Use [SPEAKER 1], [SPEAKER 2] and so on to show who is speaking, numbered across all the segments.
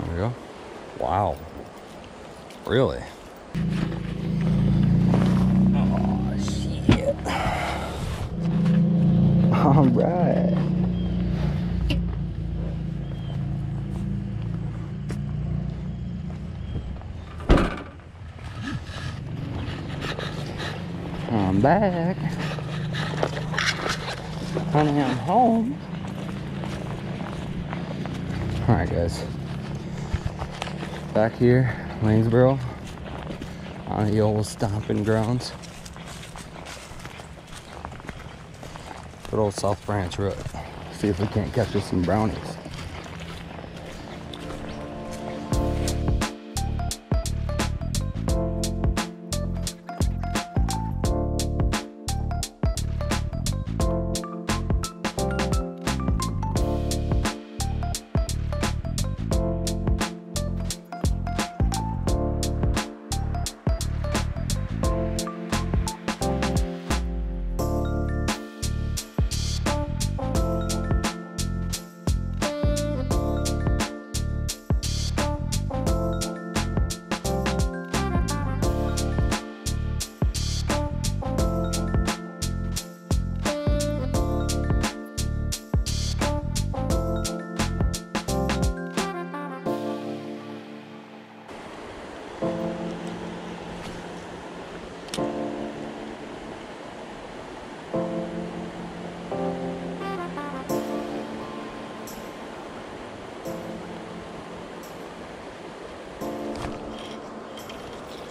[SPEAKER 1] There we go. Wow. Really? Oh, shit. All right. I'm back. Honey, I'm home. Alright, guys. Back here, Lanesboro, on the old stomping grounds. Good old South Branch Road. See if we can't catch us some brownies.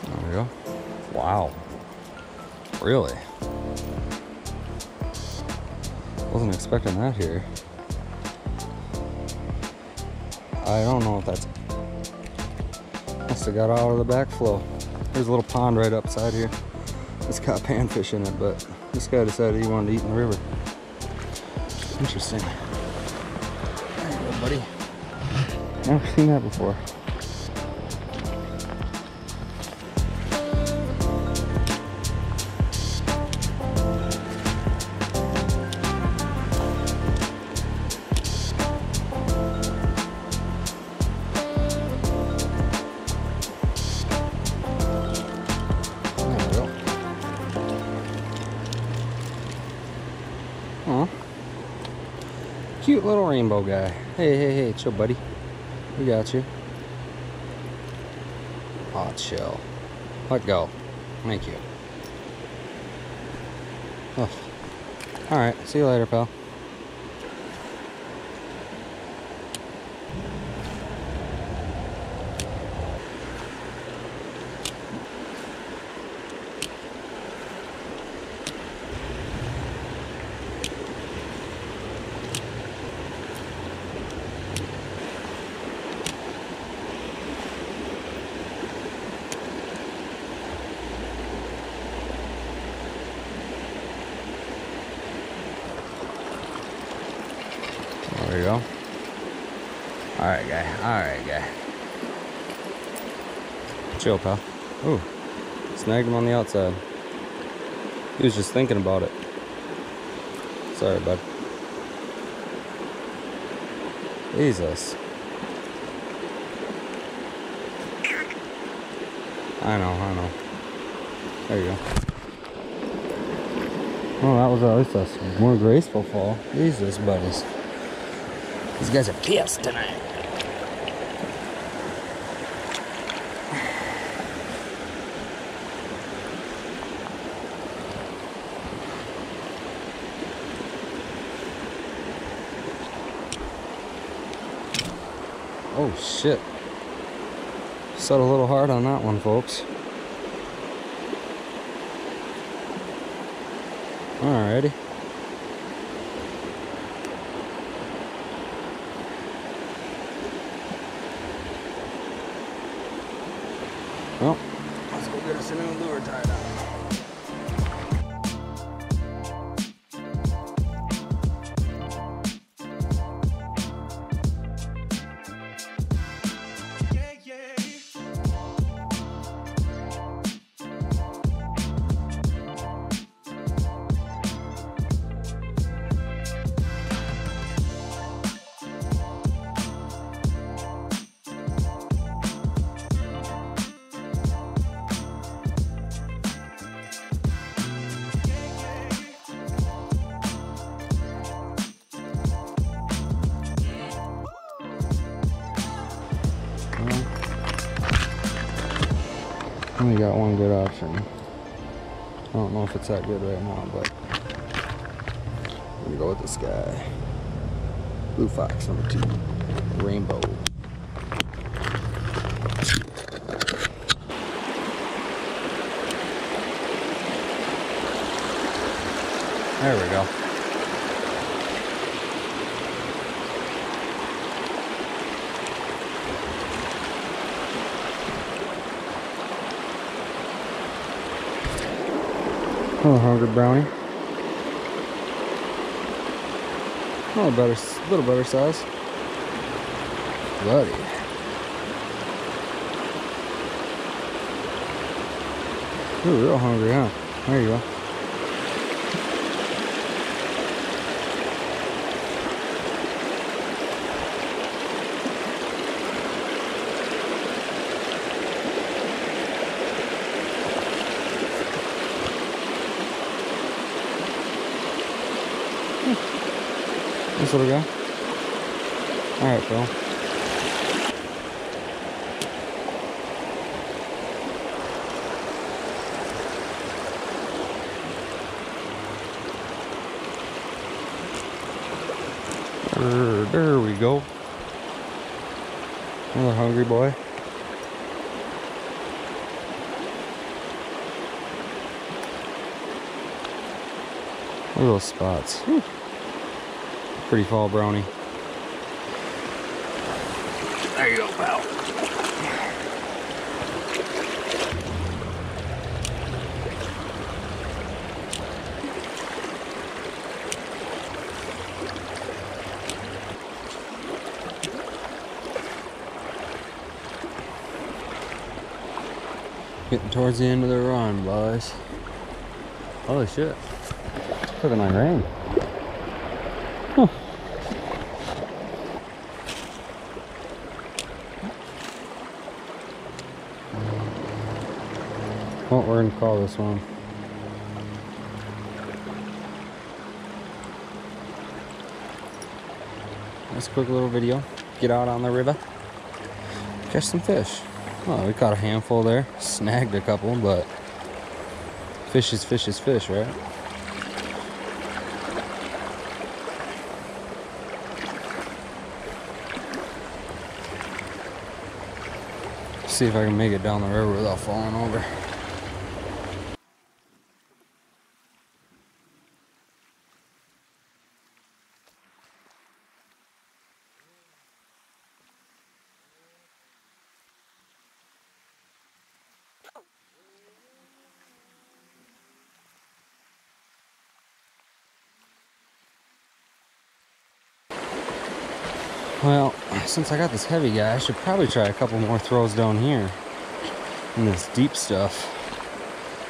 [SPEAKER 1] There we go. Wow. Really? Wasn't expecting that here. I don't know if that's... Must have got out of the backflow. There's a little pond right upside here. It's got panfish in it, but this guy decided he wanted to eat in the river. Interesting. There you go, buddy. Never seen that before. Aw. Cute little rainbow guy. Hey, hey, hey, chill, buddy. We got you. Aw, chill. Let go. Thank you. Oh. Alright, see you later, pal. There you go. Alright, guy. Alright, guy. Chill, pal. Ooh. Snagged him on the outside. He was just thinking about it. Sorry, bud. Jesus. I know. There you go. Oh, that was at least a more graceful fall. Jesus, buddies. These guys are pissed tonight. Oh shit. Set a little hard on that one, folks. Alrighty. Well, let's go get us a new lure tied up. Only got one good option. I don't know if it's that good right now, but I'm gonna go with this guy. Blue Fox number 2, Rainbow. There we go. Oh, hungry brownie. Oh, little better size. Bloody. You're real hungry, huh? There you go. This little guy. Alright, Phil. There we go. Another hungry boy. Look at those spots. Whew. Pretty fall brownie. There you go, pal. Getting towards the end of the run, boys. Holy shit. It's looking like rain. Huh. What we're gonna call this one. Nice quick little video. Get out on the river. Catch some fish. Oh, we caught a handful there. Snagged a couple, but fish is fish is fish, right? See if I can make it down the river without falling over. Well, since I got this heavy guy, I should probably try a couple more throws down here in this deep stuff.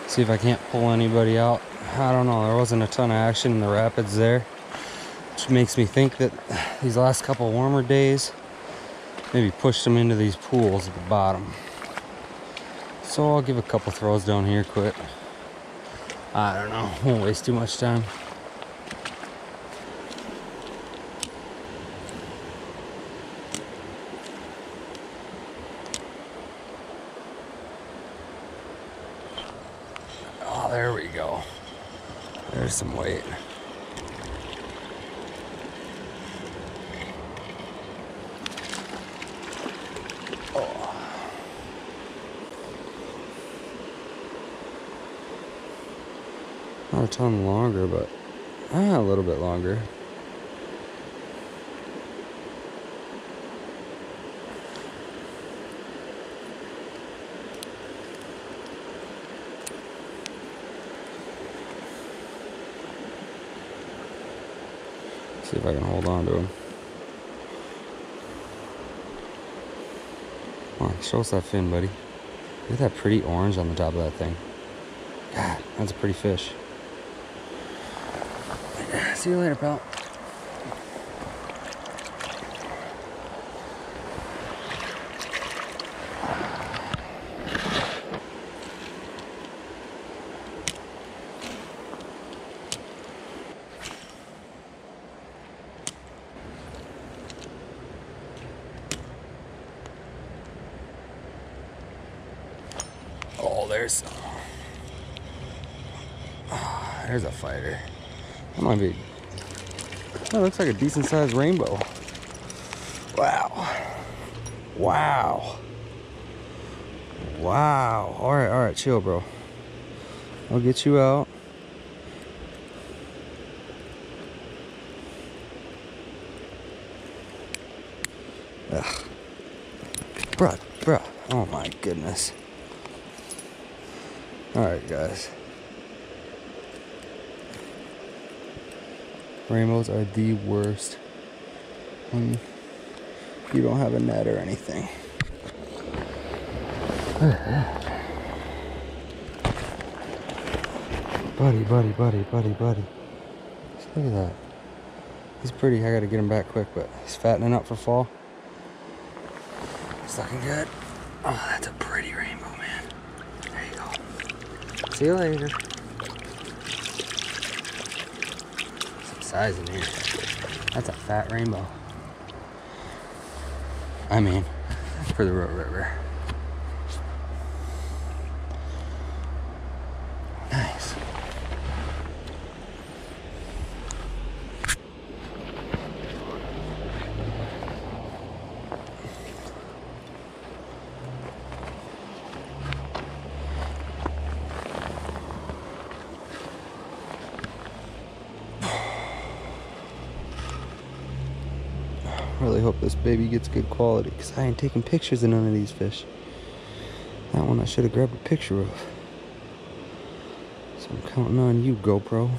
[SPEAKER 1] See if I can't pull anybody out. I don't know, there wasn't a ton of action in the rapids there, which makes me think that these last couple warmer days maybe pushed them into these pools at the bottom. So I'll give a couple throws down here quick. I don't know, won't waste too much time. Oh, there we go. There's some weight. Oh. Not a ton longer, but a little bit longer. See if I can hold on to him. Come on, show us that fin, buddy. Look at that pretty orange on the top of that thing. God, that's a pretty fish. See you later, pal. there's some. Oh, there's a fighter. That might be. That looks like a decent sized rainbow. Wow. Wow. Wow. All right, chill, bro. I'll get you out. Ugh. Bruh. Oh my goodness. Alright, guys. Rainbows are the worst when you don't have a net or anything. Buddy. Just look at that. He's pretty. I gotta get him back quick, but he's fattening up for fall. It's looking good. Oh, that's a pretty rainbow, man. There you go. See you later. Some size in here. That's a fat rainbow. I mean, for the river. Nice. Really hope this baby gets good quality, because I ain't taking pictures of none of these fish. That one I should have grabbed a picture of. So I'm counting on you, GoPro.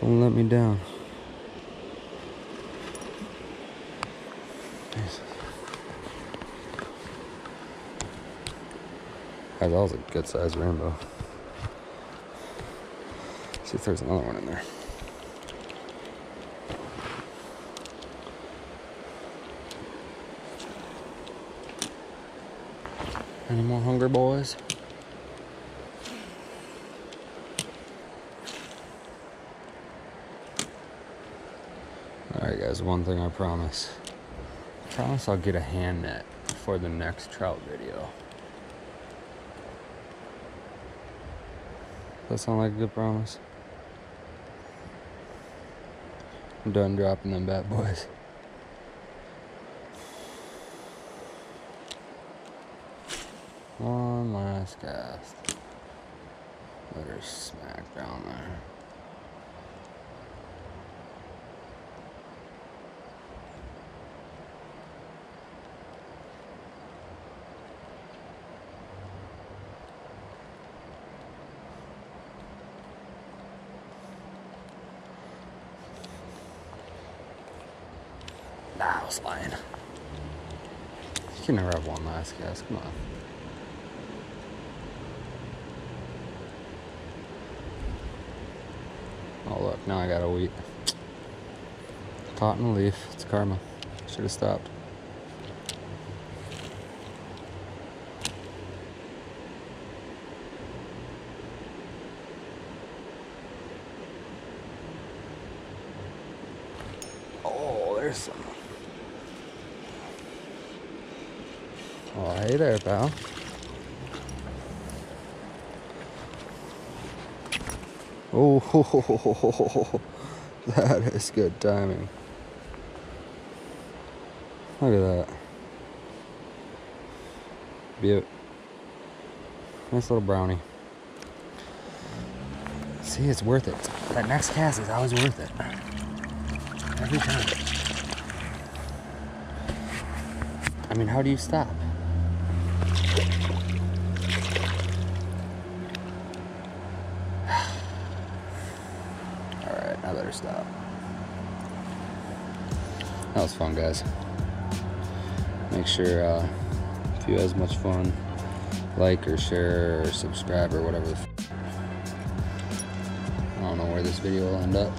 [SPEAKER 1] Don't let me down. Nice. That was a good sized rainbow. Let's see if there's another one in there. Any more hungry boys? Alright guys, one thing I promise. I promise I'll get a hand net for the next trout video. Does that sound like a good promise? I'm done dropping them bad boys. One last cast. Let her smack down there. Nah, I was lying. You can never have one last cast. Come on. Oh look, now I got a wheat. Caught in a leaf. It's karma. Should have stopped. Oh, there's some. Oh, hey there, pal. Oh, that is good timing. Look at that. Beaut. Nice little brownie. See, it's worth it. That next cast is always worth it. Every time. I mean, how do you stop? I better stop. That was fun, guys. Make sure if you had as much fun, like or share or subscribe or whatever. I don't know where this video will end up.